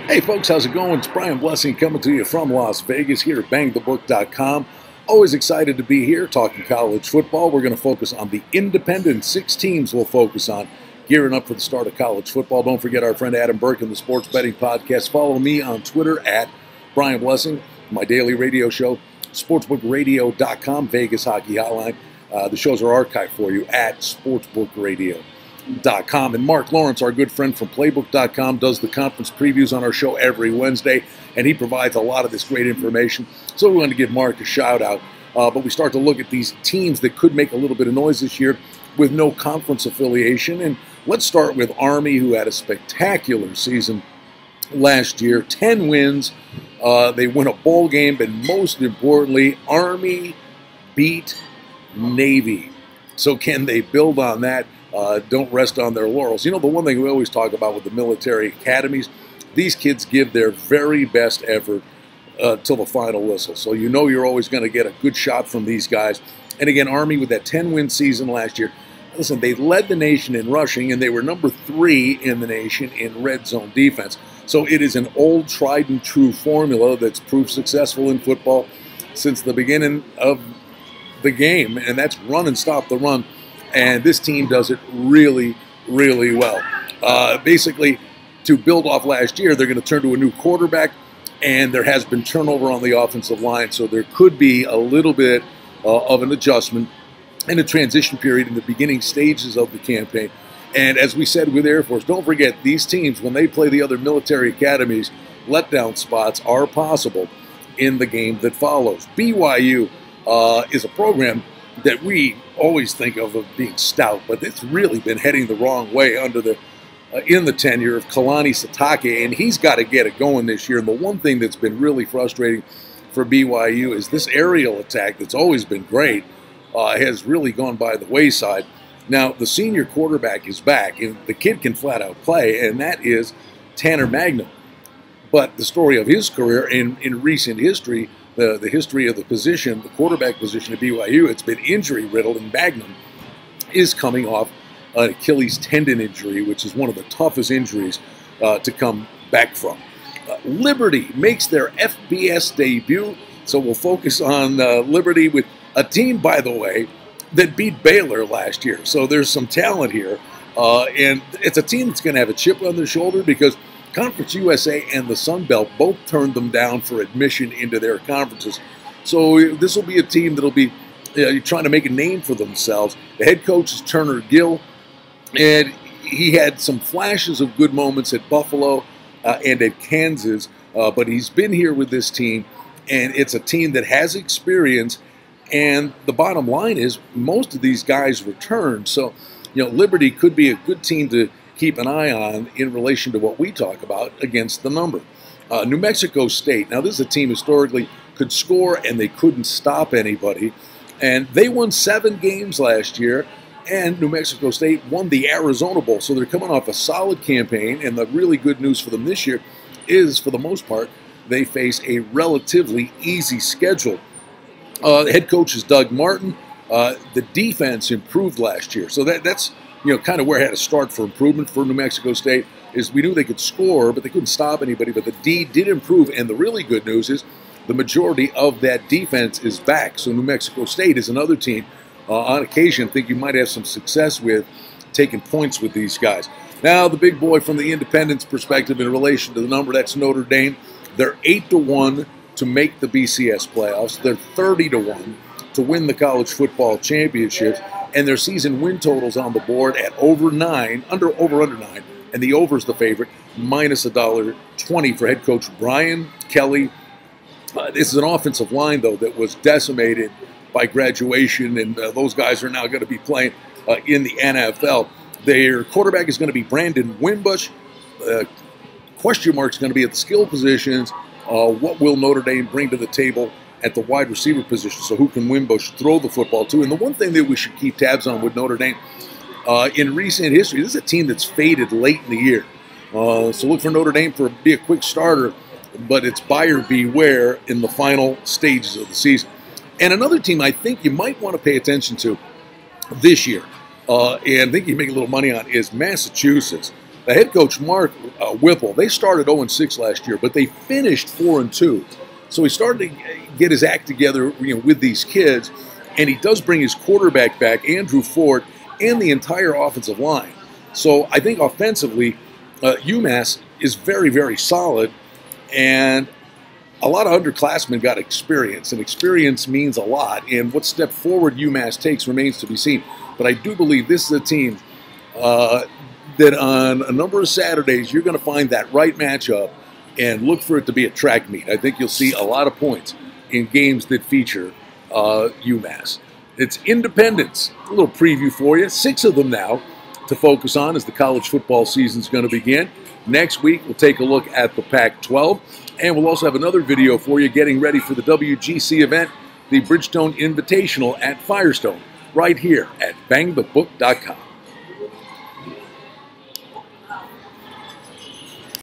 Hey folks, how's it going? It's Brian Blessing coming to you from Las Vegas here at bangthebook.com. Always excited to be here talking college football. We're going to focus on the independent 6 teams we'll focus on gearing up for the start of college football. Don't forget our friend Adam Burke and the Sports Betting Podcast. Follow me on Twitter at Brian Blessing, my daily radio show, sportsbookradio.com, Vegas Hockey Hotline. The shows are archived for you at sportsbookradio.com. And Mark Lawrence, our good friend from playbook.com, does the conference previews on our show every Wednesday, and he provides a lot of this great information. So we want to give Mark a shout out. But we start to look at these teams that could make a little bit of noise this year with no conference affiliation. And let's start with Army, who had a spectacular season last year. 10 wins. They win a bowl game, but most importantly, Army beat Navy. So can they build on that? Don't rest on their laurels. You know, the one thing we always talk about with the military academies, these kids give their very best effort till the final whistle. So you know you're always going to get a good shot from these guys. And again, Army with that 10-win season last year, listen, they led the nation in rushing, and they were number 3 in the nation in red zone defense. So it is an old, tried and true formula that's proved successful in football since the beginning of the game, and that's run and stop the run. And this team does it really, really well. Basically, to build off last year, they're going to turn to a new quarterback, and there has been turnover on the offensive line, so there could be a little bit of an adjustment and a transition period in the beginning stages of the campaign. And as we said with Air Force, don't forget, these teams, when they play the other military academies, letdown spots are possible in the game that follows. BYU is a program that we always think of being stout, but it's really been heading the wrong way under the in the tenure of Kalani Sitake, and he's got to get it going this year. And the one thing that's been really frustrating for BYU is this aerial attack that's always been great has really gone by the wayside. Now, the senior quarterback is back, and the kid can flat out play, and that is Tanner Magnum. But the story of his career in recent history, the history of the position, the quarterback position at BYU, it's been injury-riddled, and Magnum is coming off an Achilles tendon injury, which is one of the toughest injuries to come back from. Liberty makes their FBS debut, so we'll focus on Liberty with a team, by the way, that beat Baylor last year. So there's some talent here, and it's a team that's going to have a chip on their shoulder because Conference USA and the Sun Belt both turned them down for admission into their conferences. So this will be a team that will be trying to make a name for themselves. The head coach is Turner Gill, and he had some flashes of good moments at Buffalo and at Kansas, but he's been here with this team, and it's a team that has experience, and the bottom line is most of these guys return. So, you know, Liberty could be a good team to keep an eye on in relation to what we talk about against the number. New Mexico State. Now, this is a team historically could score, and they couldn't stop anybody. And they won 7 games last year, and New Mexico State won the Arizona Bowl. So they're coming off a solid campaign, and the really good news for them this year is, for the most part, they face a relatively easy schedule. The head coach is Doug Martin. The defense improved last year. So that's kind of where it had to start for improvement for New Mexico State. Is we knew they could score, but they couldn't stop anybody. But the D did improve, and the really good news is the majority of that defense is back. So New Mexico State is another team, on occasion, I think you might have some success with taking points with these guys. Now, the big boy from the independents perspective in relation to the number, that's Notre Dame. They're 8-1 to make the BCS playoffs. They're 30-1 to win the college football championships, and their season win totals on the board at over 9, under 9, and the over's the favorite, minus $1.20 for head coach Brian Kelly. This is an offensive line, though, that was decimated by graduation, and those guys are now going to be playing in the NFL. Their quarterback is going to be Brandon Wimbush. Question mark is going to be at the skill positions. What will Notre Dame bring to the table at the wide receiver position? So who can Wimbush throw the football to? And the one thing that we should keep tabs on with Notre Dame, in recent history, this is a team that's faded late in the year. So look for Notre Dame to be a quick starter, but it's buyer beware in the final stages of the season. And another team I think you might want to pay attention to this year, and I think you make a little money on, is Massachusetts. The head coach, Mark Whipple, they started 0-6 last year, but they finished 4-2. So he started to get his act together, with these kids, and he does bring his quarterback back, Andrew Ford, and the entire offensive line. So I think offensively, UMass is very, very solid, and a lot of underclassmen got experience, and experience means a lot. And what step forward UMass takes remains to be seen. But I do believe this is a team that on a number of Saturdays, you're going to find that right matchup and look for it to be a track meet. I think you'll see a lot of points in games that feature UMass. It's Independence. A little preview for you. 6 of them now to focus on as the college football season is going to begin. Next week, we'll take a look at the Pac-12, and we'll also have another video for you getting ready for the WGC event, the Bridgestone Invitational at Firestone, right here at bangthebook.com.